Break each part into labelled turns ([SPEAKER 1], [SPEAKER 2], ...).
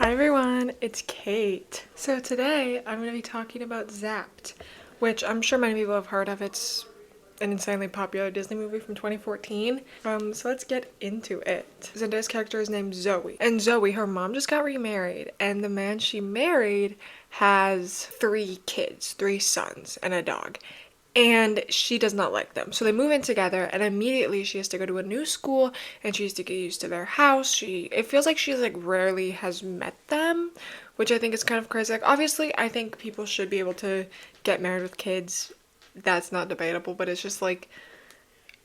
[SPEAKER 1] Hi everyone, it's Kate. So today I'm going to be talking about Zapped, which I'm sure many people have heard of. It's an insanely popular Disney movie from 2014. So let's get into it. Zendaya's character is named Zoe. And Zoe, her mom just got remarried, and the man she married has 3 kids, 3 sons, and a dog. And she does not like them. So they move in together, and immediately she has to go to a new school and she has to get used to their house. It feels like she's like rarely has met them, which I think is kind of crazy. Like obviously I think people should be able to get married with kids. That's not debatable, but it's just like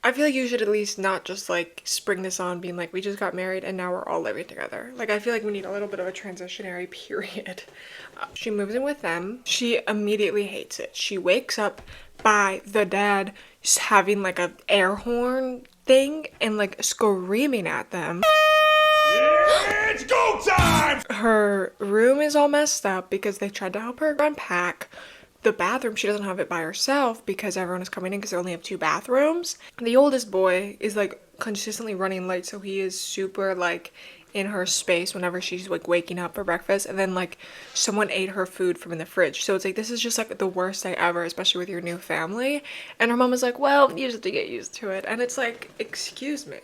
[SPEAKER 1] I feel like you should at least not just like spring this on being like we just got married and now we're all living together. Like I feel like we need a little bit of a transitionary period. She moves in with them. She immediately hates it. She wakes up by the dad having like a air horn thing and like screaming at them.
[SPEAKER 2] Yeah, it's go time!
[SPEAKER 1] Her room is all messed up because they tried to help her unpack. The bathroom, she doesn't have it by herself because everyone is coming in because they only have 2 bathrooms. The oldest boy is like consistently running late, so he is super like in her space whenever she's like waking up for breakfast, and then like someone ate her food from in the fridge, so it's like this is just like the worst day ever, especially with your new family. And her mom is like, well, you just have to get used to it, and it's like, excuse me.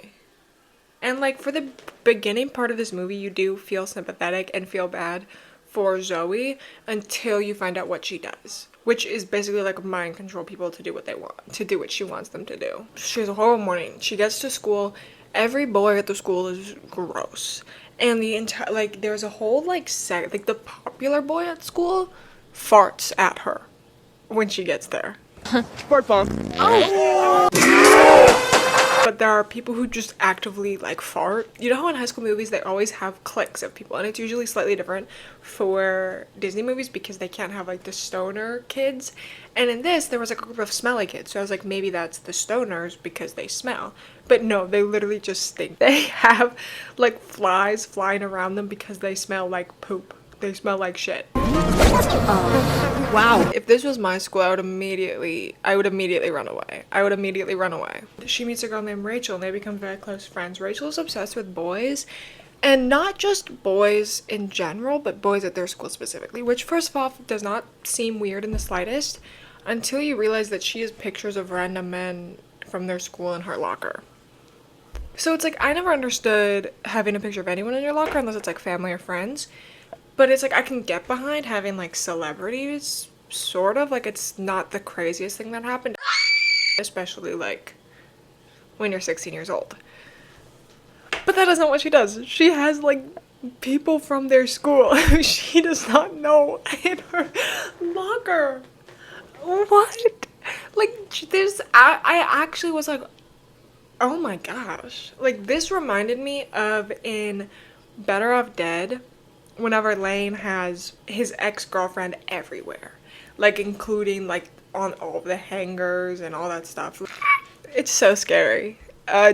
[SPEAKER 1] And like for the beginning part of this movie, you do feel sympathetic and feel bad for Zoe until you find out what she does, which is basically like mind control people to do what they want, to do what she wants them to do. She has a horrible morning. She gets to school. Every boy at the school is gross. And the entire, like, there's a whole, like, like, the popular boy at school farts at her when she gets there.
[SPEAKER 2] Fart bomb.
[SPEAKER 1] Oh! But there are people who just actively like fart. You know how in high school movies they always have cliques of people, and it's usually slightly different for Disney movies because they can't have like the stoner kids. And in this there was like a group of smelly kids, so I was like, maybe that's the stoners because they smell. But no, they literally just stink. They have like flies flying around them because they smell like poop. They smell like shit. Wow. If this was my school, I would immediately run away. She meets a girl named Rachel and they become very close friends. Rachel is obsessed with boys, and not just boys in general, but boys at their school specifically, which first of all does not seem weird in the slightest until you realize that she has pictures of random men from their school in her locker. So it's like, I never understood having a picture of anyone in your locker unless it's like family or friends. But it's like I can get behind having like celebrities, sort of. Like it's not the craziest thing that happened, especially like when you're 16 years old. But that is not what she does. She has like people from their school who she does not know in her locker. What? Like this, I actually was like, oh my gosh. Like this reminded me of in Better Off Dead, whenever Lane has his ex-girlfriend everywhere, like including like on all the hangers and all that stuff. It's so scary,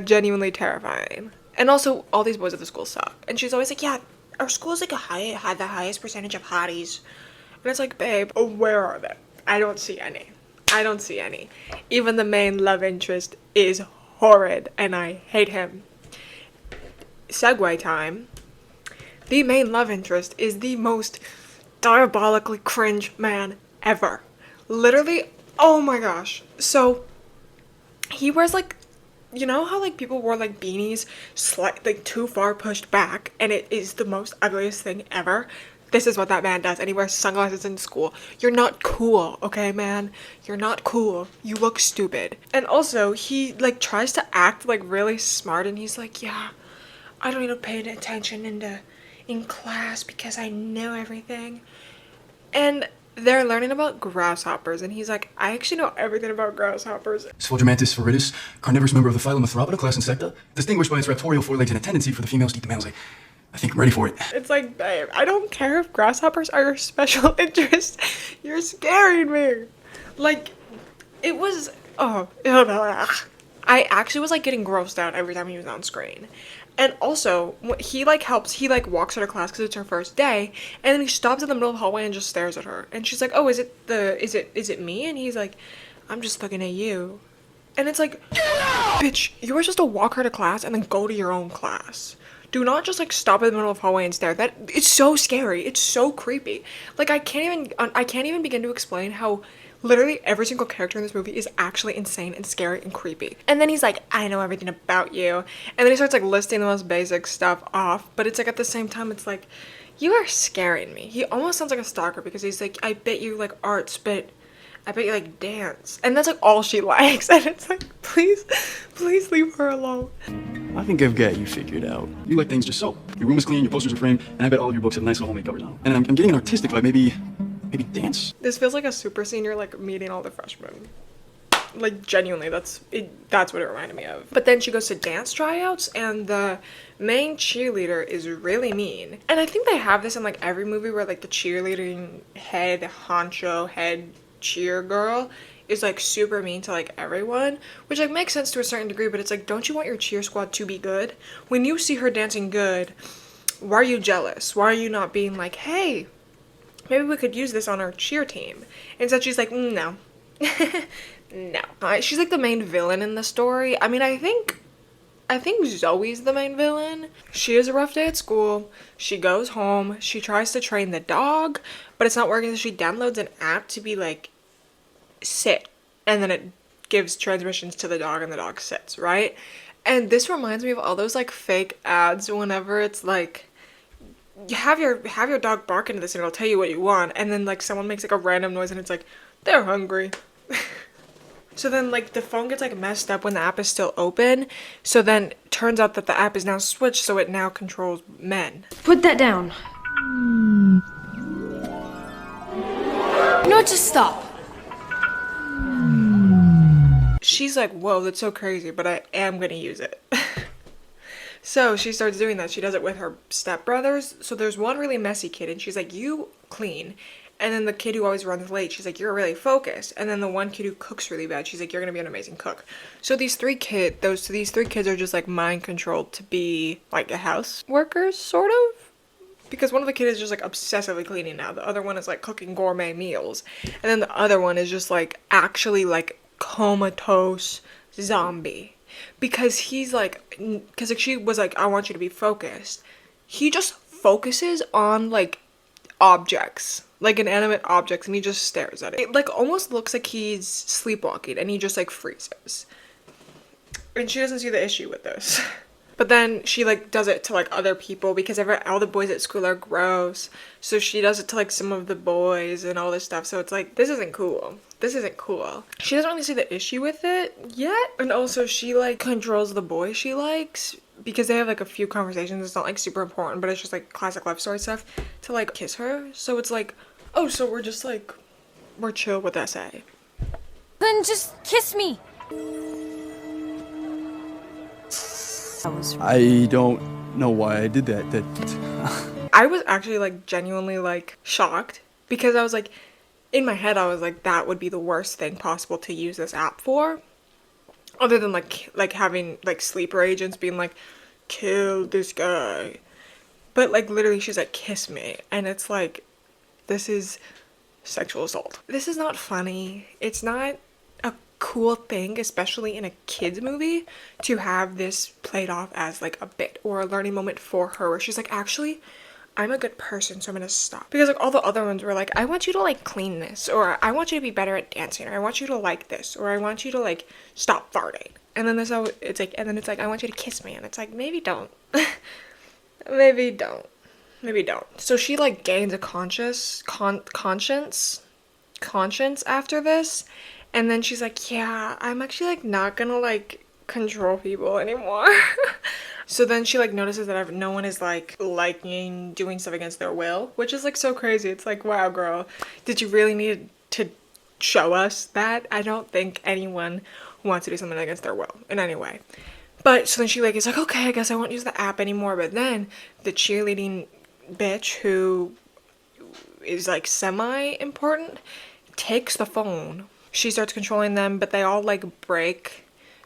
[SPEAKER 1] genuinely terrifying. And also all these boys at the school suck, and she's always like, yeah, our school is like had the highest percentage of hotties, and it's like, babe, where are they? I don't see any. Even the main love interest is horrid and I hate him. Segue time. The main love interest is the most diabolically cringe man ever. Literally, oh my gosh. So, he wears like, you know how like people wore like beanies like too far pushed back, and it is the most ugliest thing ever? This is what that man does, and he wears sunglasses in school. You're not cool, okay, man? You're not cool. You look stupid. And also, he like tries to act like really smart, and he's like, yeah, I don't need to pay attention in class because I know everything. And they're learning about grasshoppers, and he's like, I actually know everything about grasshoppers.
[SPEAKER 3] Sphodromantis viridis, carnivorous member of the phylum Arthropoda, class Insecta, distinguished by its raptorial forelegs and a tendency for the females to eat the males. I think I'm ready for it.
[SPEAKER 1] It's like, babe, I don't care if grasshoppers are your special interest. You're scaring me. Like, it was, I actually was like getting grossed out every time he was on screen. And also, he like walks her to class because it's her first day, and then he stops in the middle of the hallway and just stares at her. And she's like, oh, is it me? And he's like, I'm just looking at you. And it's like, bitch, you were supposed to walk her to class and then go to your own class. Do not just like stop in the middle of the hallway and stare. That it's so scary. It's so creepy. Like I can't even begin to explain how literally every single character in this movie is actually insane and scary and creepy. And then he's like, I know everything about you. And then he starts like listing the most basic stuff off. But it's like at the same time, it's like, you are scaring me. He almost sounds like a stalker because he's like, I bet you like arts, but I bet you like dance. And that's like all she likes. And it's like, please leave her alone.
[SPEAKER 3] I think I've got you figured out. You like things just so. Your room is clean, your posters are framed, and I bet all of your books have nice little homemade covers on them. And I'm getting an artistic vibe, maybe dance?
[SPEAKER 1] This feels like a super senior like meeting all the freshmen. Like genuinely, that's what it reminded me of. But then she goes to dance tryouts and the main cheerleader is really mean. And I think they have this in like every movie where like the cheerleading head cheer girl is like super mean to like everyone, which like makes sense to a certain degree, but it's like, don't you want your cheer squad to be good? When you see her dancing good, why are you jealous? Why are you not being like, hey, maybe we could use this on our cheer team? Instead she's like, no. No. She's like the main villain in the story. I mean, I think Zoe's the main villain. She has a rough day at school. She goes home. She tries to train the dog, but it's not working, so she downloads an app to be like, sit. And then it gives transmissions to the dog and the dog sits, right? And this reminds me of all those like fake ads whenever it's like, have your dog bark into this and it'll tell you what you want, and then like someone makes like a random noise and it's like, they're hungry. So then like the phone gets like messed up when the app is still open, so then it turns out that the app is now switched, so it now controls men.
[SPEAKER 4] Put that down. No, just stop.
[SPEAKER 1] She's like, whoa, that's so crazy, but I am gonna use it. So she starts doing that. She does it with her stepbrothers. So there's one really messy kid and she's like, you clean. And then the kid who always runs late, she's like, you're really focused. And then the one kid who cooks really bad, she's like, you're gonna be an amazing cook. So these three kids are just like mind controlled to be like a house workers, sort of. Because one of the kids is just like obsessively cleaning now. The other one is like cooking gourmet meals. And then the other one is just like actually like comatose zombie. Because he's like, because like she was like, I want you to be focused. He just focuses on like objects, like inanimate objects, and he just stares at it. It like almost looks like he's sleepwalking and he just like freezes. And she doesn't see the issue with this. But then she like does it to like other people because all the boys at school are gross. So she does it to like some of the boys and all this stuff. So it's like, this isn't cool. This isn't cool. She doesn't really see the issue with it yet. And also she like controls the boy she likes because they have like a few conversations. It's not like super important, but it's just like classic love story stuff to like kiss her. So it's like, oh, so we're just like, we're chill with SA.
[SPEAKER 4] Then just kiss me.
[SPEAKER 3] I don't know why I did that.
[SPEAKER 1] I was actually like genuinely like shocked because I was like, in my head I was like, that would be the worst thing possible to use this app for, other than like having like sleeper agents being like, kill this guy. But like literally she's like, kiss me, and it's like, this is sexual assault. This is not funny. It's not a cool thing, especially in a kids movie, to have this played off as like a bit or a learning moment for her where she's like, actually I'm a good person, so I'm gonna stop. Because like all the other ones were like, I want you to like clean this, or I want you to be better at dancing, or I want you to like this, or I want you to like stop farting. And then it's like I want you to kiss me, and it's like, maybe don't. maybe don't So she like gains a conscience after this, and then she's like, yeah, I'm actually like not gonna like control people anymore. So then she like notices that no one is like liking doing stuff against their will, which is like so crazy. It's like, wow, girl, did you really need to show us that? I don't think anyone wants to do something against their will in any way. But so then she like is like, okay, I guess I won't use the app anymore. But then the cheerleading bitch who is like semi-important takes the phone. She starts controlling them, but they all like break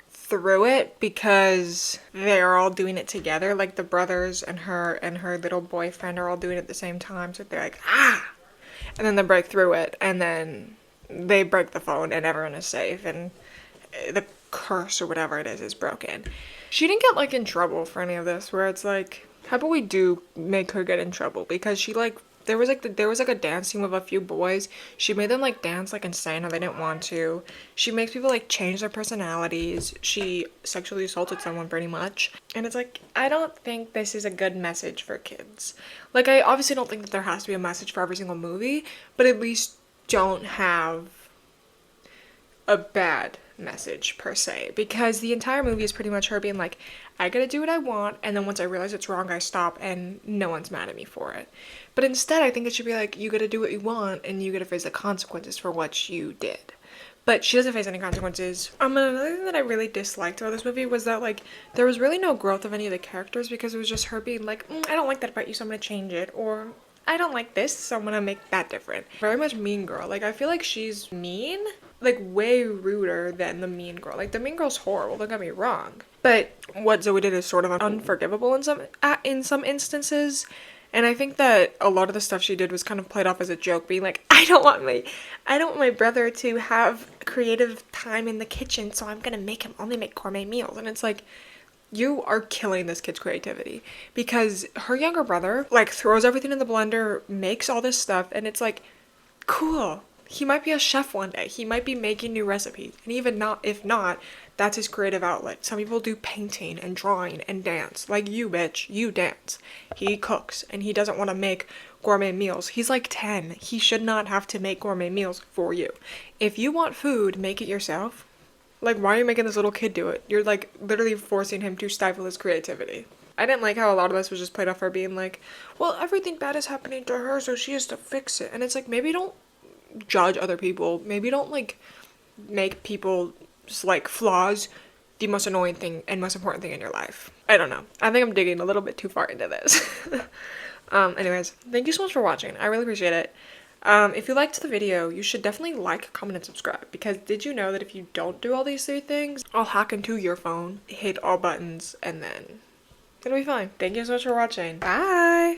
[SPEAKER 1] through it because they are all doing it together. Like the brothers and her little boyfriend are all doing it at the same time. So they're like, ah! And then they break through it, and then they break the phone, and everyone is safe, and the curse or whatever it is broken. She didn't get like in trouble for any of this, where it's like, How about we do make her get in trouble? Because she like there was like a dance scene with a few boys. She made them like dance like insane or they didn't want to. She makes people like change their personalities. She sexually assaulted someone pretty much. And it's like, I don't think this is a good message for kids. Like, I obviously don't think that there has to be a message for every single movie, but at least don't have a bad message per se, because the entire movie is pretty much her being like, I gotta do what I want, and then once I realize it's wrong I stop and no one's mad at me for it. But instead I think it should be like, you gotta do what you want and you gotta face the consequences for what you did. But she doesn't face any consequences. Another thing that I really disliked about this movie was that, like, there was really no growth of any of the characters, because it was just her being like, I don't like that about you, so I'm gonna change it, or I don't like this, so I'm gonna make that different. Very much mean girl. Like, I feel like she's mean, like, way ruder than the mean girl. Like, the mean girl's horrible, don't get me wrong. But what Zoe did is sort of unforgivable in some instances. And I think that a lot of the stuff she did was kind of played off as a joke, being like, I don't want my brother to have creative time in the kitchen, so I'm gonna make him only make gourmet meals. And it's like, you are killing this kid's creativity, because her younger brother like throws everything in the blender, makes all this stuff, and it's like, cool. He might be a chef one day. He might be making new recipes. And even not, if not, that's his creative outlet. Some people do painting and drawing and dance. Like you, bitch. You dance. He cooks and he doesn't want to make gourmet meals. He's like 10. He should not have to make gourmet meals for you. If you want food, make it yourself. Like, why are you making this little kid do it? You're like literally forcing him to stifle his creativity. I didn't like how a lot of this was just played off her being like, well, everything bad is happening to her, so she has to fix it. And it's like, maybe don't judge other people. Maybe don't like make people's like flaws the most annoying thing and most important thing in your life. I don't know. I think I'm digging a little bit too far into this. Anyways, thank you so much for watching. I really appreciate it. If you liked the video, you should definitely like, comment, and subscribe, because did you know that if you don't do all these 3 things, I'll hack into your phone, hit all buttons, and then it'll be fine. Thank you so much for watching. Bye!